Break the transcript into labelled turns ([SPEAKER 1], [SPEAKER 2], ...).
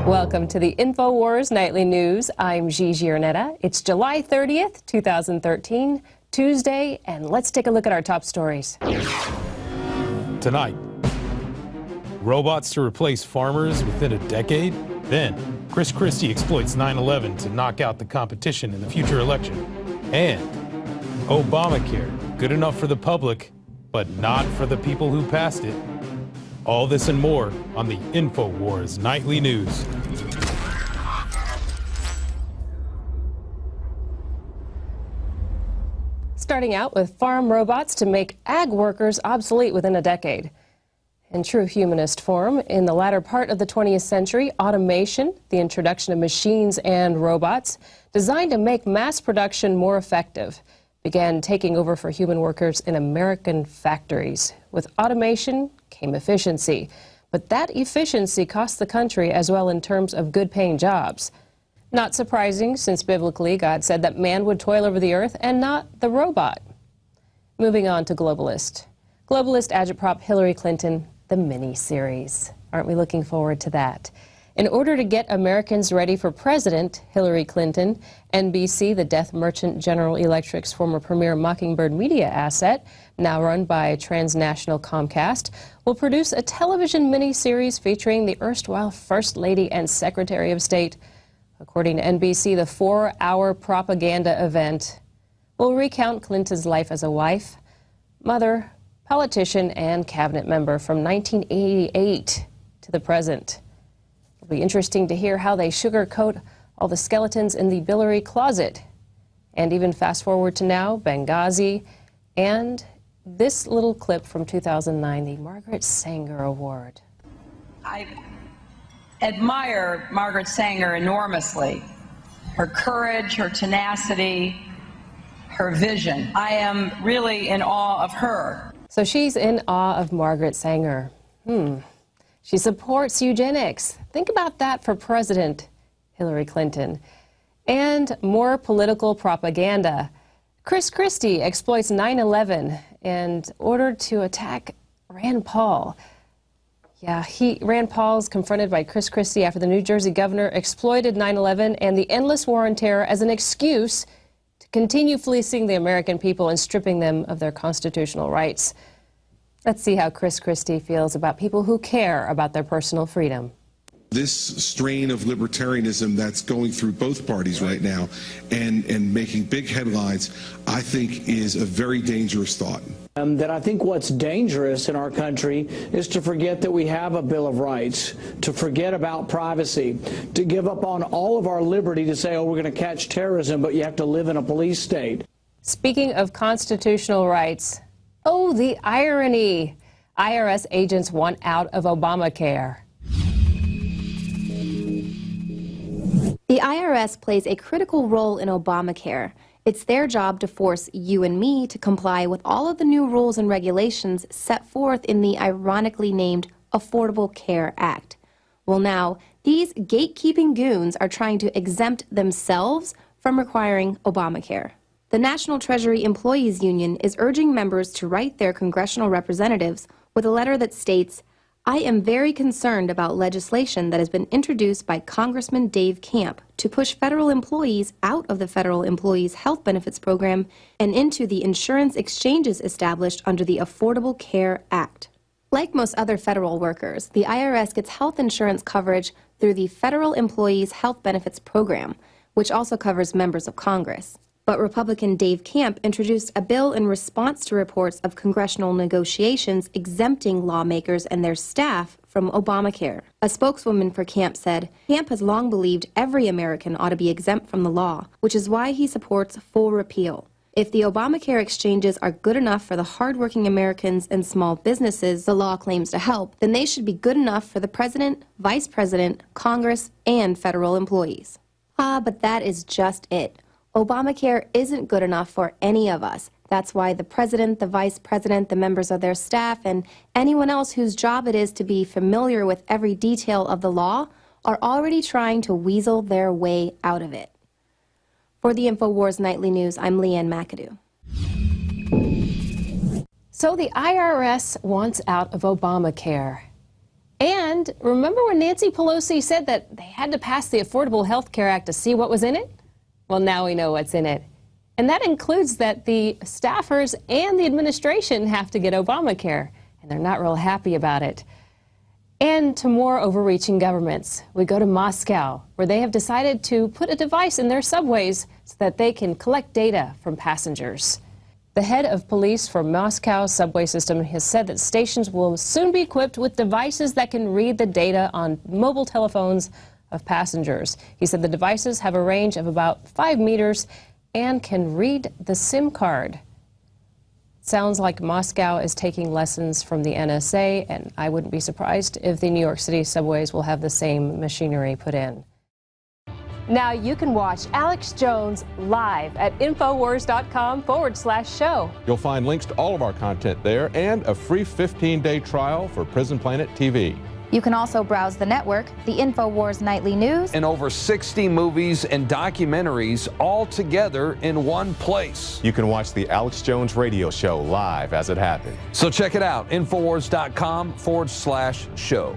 [SPEAKER 1] Welcome to the InfoWars Nightly News. I'm Gigi Arnetta. It's July 30th, 2013, Tuesday, and let's take a look at our top stories.
[SPEAKER 2] Tonight, robots to replace farmers within a decade? Then, Chris Christie exploits 9/11 to knock out the competition in the future election. And Obamacare, good enough for the public, but not for the people who passed it. All this and more on the InfoWars Nightly News.
[SPEAKER 1] Starting out with farm robots to make ag workers obsolete within a decade. In true humanist form, in the latter part of the 20th century, automation, the introduction of machines and robots, designed to make mass production more effective, began taking over for human workers in American factories. With automation came efficiency, but that efficiency cost the country as well in terms of good-paying jobs. Not surprising, since biblically God said that man would toil over the earth and not the robot. Moving on to globalist agitprop Hillary Clinton, the mini-series. Aren't we looking forward to that? In order to get Americans ready for President Hillary Clinton, NBC, the death merchant General Electric's former premier Mockingbird media asset, now run by transnational Comcast, will produce a television miniseries featuring the erstwhile First Lady and Secretary of State. According to NBC, the 4-hour propaganda event will recount Clinton's life as a wife, mother, politician, and cabinet member from 1988 to the present. It'll be interesting to hear how they sugarcoat all the skeletons in the Billary closet. And even fast forward to now, Benghazi, and this little clip from 2009, the Margaret Sanger Award.
[SPEAKER 3] I admire Margaret Sanger enormously. Her courage, her tenacity, her vision. I am really in awe of her.
[SPEAKER 1] So she's in awe of Margaret Sanger. She supports eugenics. Think about that for President Hillary Clinton. And more political propaganda. Chris Christie exploits 9/11 in order to attack Rand Paul. Yeah, Rand Paul's confronted by Chris Christie after the New Jersey governor exploited 9/11 and the endless war on terror as an excuse to continue fleecing the American people and stripping them of their constitutional rights. Let's see how Chris Christie feels about people who care about their personal freedom.
[SPEAKER 4] This strain of libertarianism that's going through both parties right now and making big headlines, I think is a very dangerous thought.
[SPEAKER 5] That I think what's dangerous in our country is to forget that we have a Bill of Rights, to forget about privacy, to give up on all of our liberty to say, oh, we're going to catch terrorism, but you have to live in a police state.
[SPEAKER 1] Speaking of constitutional rights, oh, the irony. IRS agents want out of Obamacare.
[SPEAKER 6] The IRS plays a critical role in Obamacare. It's their job to force you and me to comply with all of the new rules and regulations set forth in the ironically named Affordable Care Act. Well, now, these gatekeeping goons are trying to exempt themselves from requiring Obamacare. The National Treasury Employees Union is urging members to write their congressional representatives with a letter that states, I am very concerned about legislation that has been introduced by Congressman Dave Camp to push federal employees out of the Federal Employees Health Benefits Program and into the insurance exchanges established under the Affordable Care Act. Like most other federal workers, the IRS gets health insurance coverage through the Federal Employees Health Benefits Program, which also covers members of Congress. But Republican Dave Camp introduced a bill in response to reports of congressional negotiations exempting lawmakers and their staff from Obamacare. A spokeswoman for Camp said, Camp has long believed every American ought to be exempt from the law, which is why he supports full repeal. If the Obamacare exchanges are good enough for the hardworking Americans and small businesses the law claims to help, then they should be good enough for the President, Vice President, Congress, and federal employees. But that is just it. Obamacare isn't good enough for any of us. That's why the president, the vice president, the members of their staff, and anyone else whose job it is to be familiar with every detail of the law are already trying to weasel their way out of it. For the InfoWars Nightly News, I'm Leanne McAdoo.
[SPEAKER 1] So the IRS wants out of Obamacare. And remember when Nancy Pelosi said that they had to pass the Affordable Health Care Act to see what was in it? Well, now we know what's in it. And that includes that the staffers and the administration have to get Obamacare, and they're not real happy about it. And to more overreaching governments, we go to Moscow, where they have decided to put a device in their subways so that they can collect data from passengers. The head of police for Moscow's subway system has said that stations will soon be equipped with devices that can read the data on mobile telephones of passengers. He said the devices have a range of about 5 meters and can read the SIM card. Sounds like Moscow is taking lessons from the NSA, and I wouldn't be surprised if the New York City subways will have the same machinery put in. Now you can watch Alex Jones live at Infowars.com/show.
[SPEAKER 7] You'll find links to all of our content there and a free 15-day trial for Prison Planet TV.
[SPEAKER 8] You can also browse the network, the InfoWars Nightly News,
[SPEAKER 9] and over 60 movies and documentaries all together in one place.
[SPEAKER 10] You can watch the Alex Jones radio show live as it happened.
[SPEAKER 9] So check it out, Infowars.com/show.